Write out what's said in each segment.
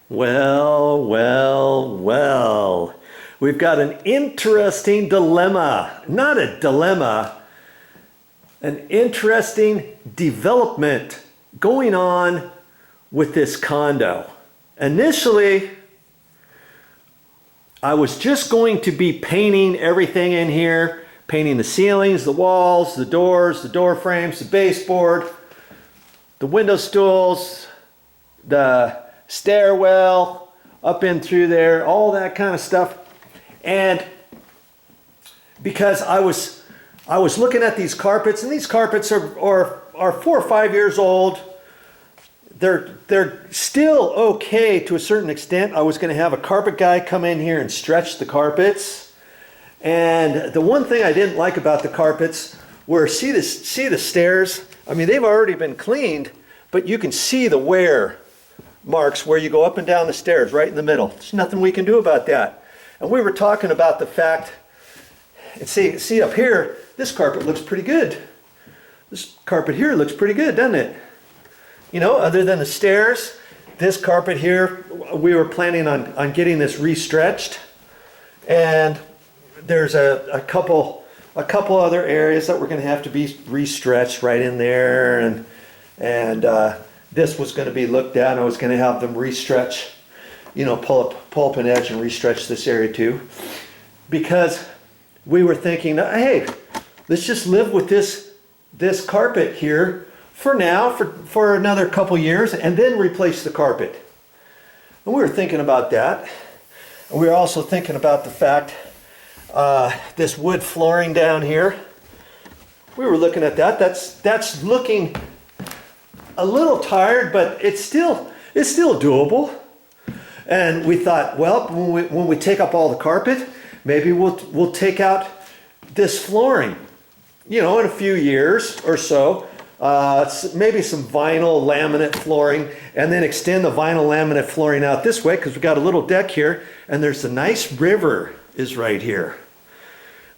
Well, well, well. We've got an interesting dilemma. Not a dilemma, an interesting development going on with this condo. Initially, I was just going to be painting everything in here, painting the ceilings, the walls, the doors, the door frames, the baseboard, the window stools, the stairwell, up in through there, all that kind of stuff. And because I was looking at these carpets, and these carpets are 4 or 5 years old. They're still okay to a certain extent. I was going to have a carpet guy come in here and stretch the carpets. And the one thing I didn't like about the carpets were, see the stairs? I mean, they've already been cleaned, but you can see the wear marks where you go up and down the stairs right in the middle. There's nothing we can do about that. And we were talking about the fact, and see up here, this carpet looks pretty good. This carpet here looks pretty good, doesn't it? You know, other than the stairs, this carpet here, we were planning on getting this restretched. And there's a couple other areas that were going to have to be restretched right in there. And this was going to be looked at, and I was going to have them restretch, you know, pull up an edge and restretch this area too. Because we were thinking, hey, let's just live with this carpet here for now, for another couple years, and then replace the carpet. And we were thinking about that. And we were also thinking about the fact, this wood flooring down here. We were looking at that. That's looking a little tired, but it's still doable. And we thought, well, when we take up all the carpet, maybe we'll take out this flooring, you know, in a few years or so. Maybe some vinyl laminate flooring, and then extend the vinyl laminate flooring out this way, because we've got a little deck here, and there's a nice river is right here.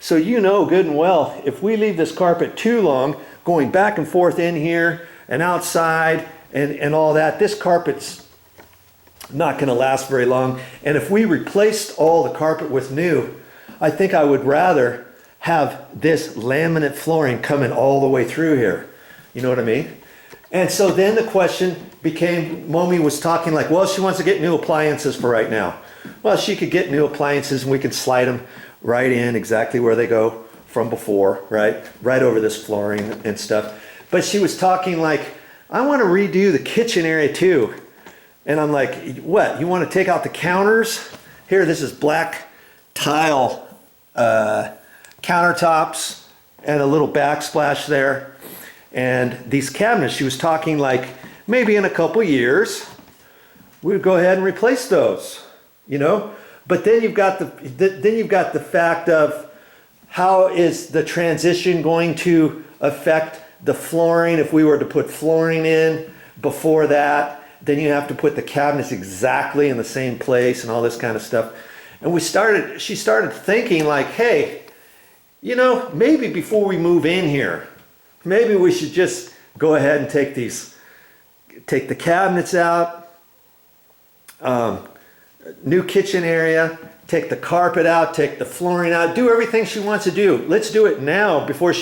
So you know good and well, if we leave this carpet too long, going back and forth in here and outside and all that, this carpet's not going to last very long. And if we replaced all the carpet with new, I think I would rather have this laminate flooring coming all the way through here. You know what I mean? And so then the question became, Momi was talking like, well, she wants to get new appliances for right now. Well, she could get new appliances and we could slide them right in exactly where they go from before, right over this flooring and stuff. But she was talking like, I want to redo the kitchen area too. And I'm like, what? You want to take out the counters? Here, this is black tile countertops and a little backsplash there. And these cabinets, she was talking like, maybe in a couple years, we would go ahead and replace those, you know? But then you've got the fact of, how is the transition going to affect the flooring? If we were to put flooring in before that, then you have to put the cabinets exactly in the same place and all this kind of stuff. And she started thinking like, hey, you know, maybe before we move in here, maybe we should just go ahead and take the cabinets out, new kitchen area, take the carpet out, take the flooring out, do everything she wants to do. Let's do it now before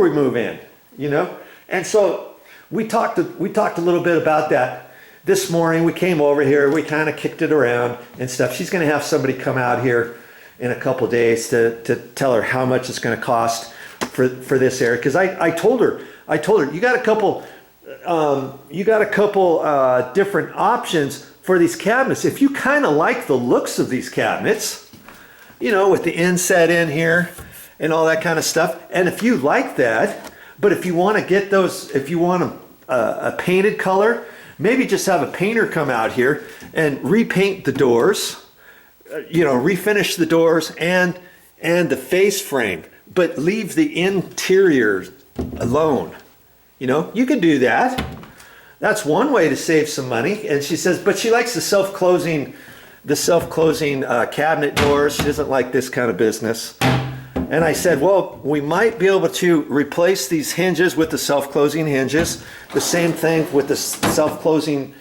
we move in, you know? And so we talked a little bit about that this morning. We came over here, we kind of kicked it around and stuff. She's going to have somebody come out here in a couple days to tell her how much it's going to cost for this area. Because I told her you got a couple different options for these cabinets. If you kind of like the looks of these cabinets, you know, with the inset in here and all that kind of stuff, and if you like that, but if you want to get those, if you want a painted color, maybe just have a painter come out here and repaint the doors, you know, refinish the doors and the face frame, but leave the interior alone. You know, you can do that. That's one way to save some money. And she says, but she likes the self-closing cabinet doors. She doesn't like this kind of business. And I said, well, we might be able to replace these hinges with the self-closing hinges. The same thing with the self-closing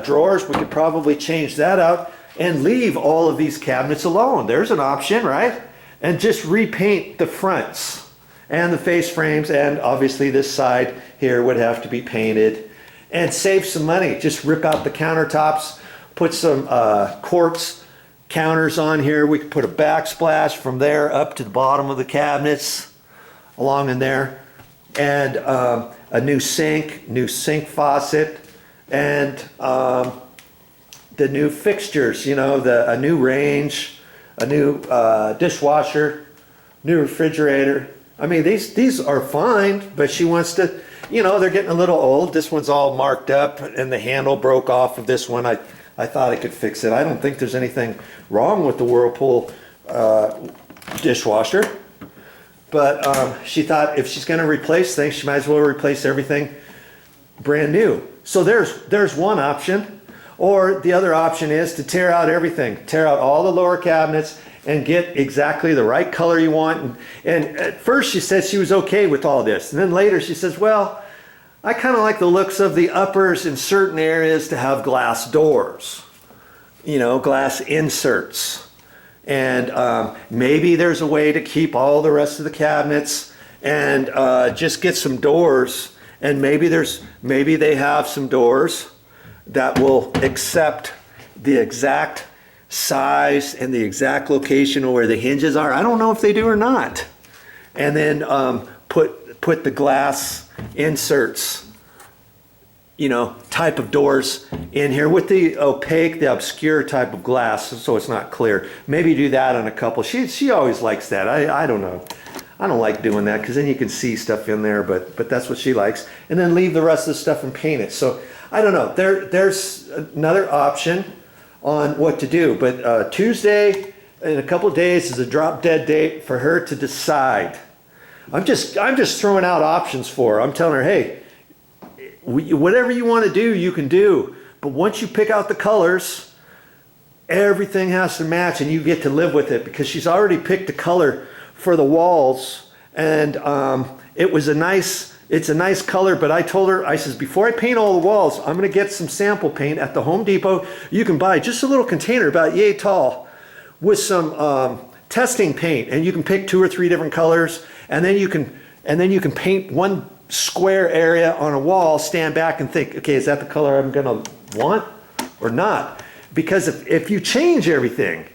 drawers, we could probably change that out and leave all of these cabinets alone. There's an option, right? And just repaint the fronts and the face frames, and obviously this side here would have to be painted, and save some money. Just rip out the countertops, put some quartz counters on here. We could put a backsplash from there up to the bottom of the cabinets along in there, and a new sink faucet, and the new fixtures, you know, a new range, a new dishwasher, new refrigerator. I mean, these are fine, but she wants to, you know, they're getting a little old. This one's all marked up and the handle broke off of this one. I thought I could fix it. I don't think there's anything wrong with the Whirlpool dishwasher. But she thought if she's going to replace things, she might as well replace everything brand new. So there's one option. Or the other option is to tear out everything. Tear out all the lower cabinets and get exactly the right color you want. And at first she said she was okay with all this. And then later she says, well, I kind of like the looks of the uppers in certain areas to have glass doors. You know, glass inserts. And maybe there's a way to keep all the rest of the cabinets and just get some doors. And maybe they have some doors that will accept the exact size and the exact location where the hinges are. I don't know if they do or not. And then put the glass inserts, you know, type of doors in here with the opaque, the obscure type of glass, so it's not clear. Maybe do that on a couple. She always likes that. I don't know. I don't like doing that because then you can see stuff in there, but that's what she likes. And then leave the rest of the stuff and paint it. So I don't know. There's another option on what to do. But Tuesday in a couple of days is a drop dead date for her to decide. I'm just throwing out options for her. I'm telling her, hey, whatever you want to do, you can do. But once you pick out the colors, everything has to match and you get to live with it, because she's already picked the color for the walls, and it's a nice color. But I told her, I says, before I paint all the walls, I'm going to get some sample paint at the Home Depot. You can buy just a little container about yay tall with some testing paint, and you can pick 2 or 3 different colors, and then you can paint one square area on a wall, stand back and think, okay, is that the color I'm going to want or not? Because if you change everything,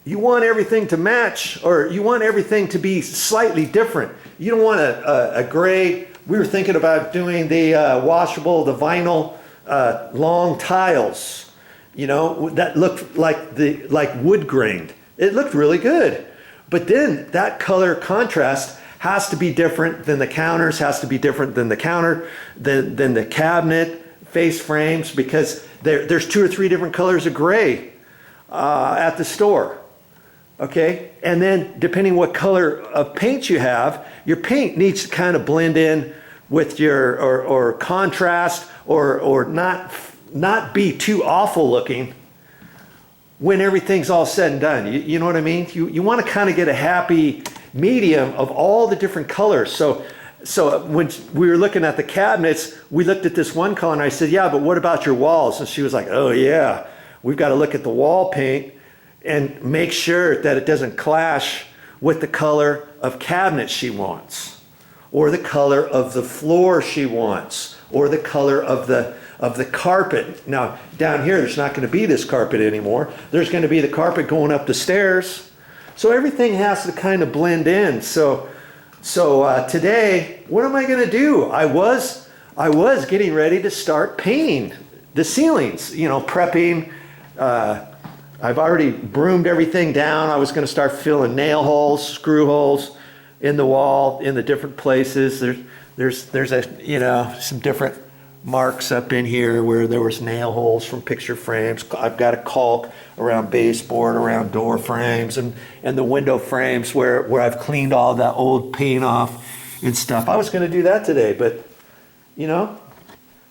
you want everything to match, or you want everything to be slightly different. You don't want a gray. We were thinking about doing the washable, the vinyl long tiles, you know, that looked like wood grained. It looked really good. But then that color contrast has to be different than the counters, has to be different than the than the cabinet face frames, because there's 2 or 3 different colors of gray at the store. Okay, and then depending what color of paint you have, your paint needs to kind of blend in with your or contrast or not be too awful looking when everything's all said and done. You know what I mean? You want to kind of get a happy medium of all the different colors. So when we were looking at the cabinets, we looked at this one color and I said, yeah, but what about your walls? And she was like, oh yeah, we've got to look at the wall paint and make sure that it doesn't clash with the color of cabinet she wants, or the color of the floor she wants, or the color of the carpet. Now down here there's not going to be this carpet anymore. There's going to be the carpet going up the stairs. So everything has to kind of blend in. So today, what am I going to do? I was getting ready to start painting the ceilings, you know, prepping. I've already broomed everything down. I was going to start filling nail holes, screw holes in the wall in the different places. There's a, you know, some different marks up in here where there was nail holes from picture frames. I've got a caulk around baseboard, around door frames, and the window frames where I've cleaned all that old paint off and stuff. I was going to do that today, but you know,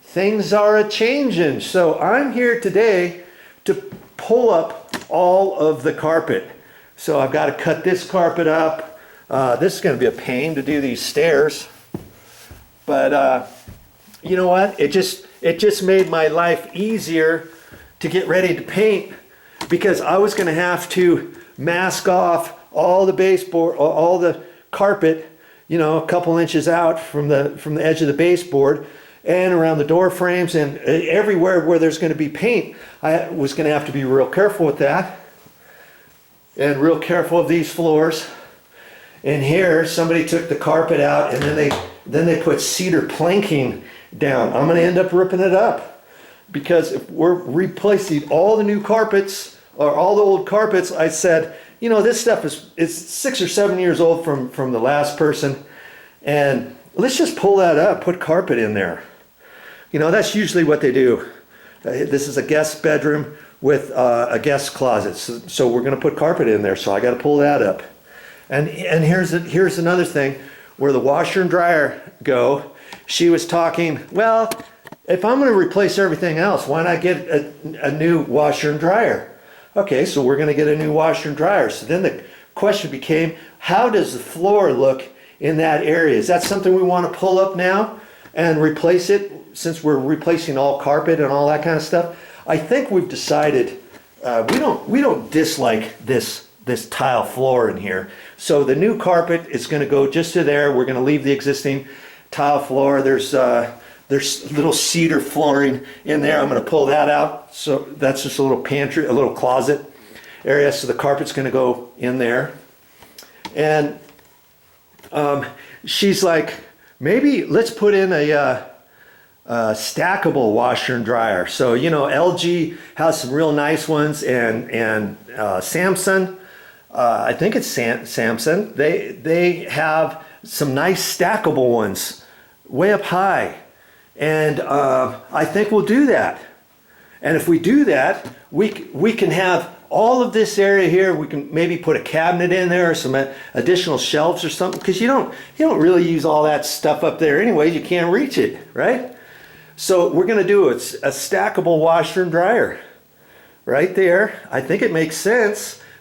things are a changing. So I'm here today to pull up all of the carpet. So I've got to cut this carpet up. This is going to be a pain to do these stairs, but you know what? It just it just made my life easier to get ready to paint, because I was going to have to mask off all the baseboard, all the carpet, you know, a couple inches out from the edge of the baseboard and around the door frames and everywhere where there's going to be paint. I was going to have to be real careful with that, and real careful of these floors. And here, somebody took the carpet out, and then they put cedar planking down. I'm going to end up ripping it up, because if we're replacing all the new carpets or all the old carpets, I said, you know, this stuff is 6 or 7 years old from the last person, and let's just pull that up, put carpet in there. You know, that's usually what they do. This is a guest bedroom with a guest closet, so we're going to put carpet in there. So I got to pull that up. And here's another thing where the washer and dryer go. She was talking, well, if I'm going to replace everything else, why not get a new washer and dryer? Okay, so we're going to get a new washer and dryer. So then the question became, how does the floor look in that area? Is that something we want to pull up now and replace it, since we're replacing all carpet and all that kind of stuff? I think we've decided we don't dislike this tile floor in here. So the new carpet is going to go just to there. We're going to leave the existing tile floor. There's little cedar flooring in there. I'm going to pull that out. So that's just a little pantry, a little closet area. So the carpet's going to go in there. And she's like, maybe let's put in a stackable washer and dryer. So, you know, LG has some real nice ones, and Samsung, I think it's Samsung, they have some nice stackable ones way up high. And I think we'll do that. And if we do that, we can have all of this area here. We can maybe put a cabinet in there, or some additional shelves or something, because you don't really use all that stuff up there anyway. You can't reach it, right? So we're going to do a stackable washer and dryer right there. I think it makes sense.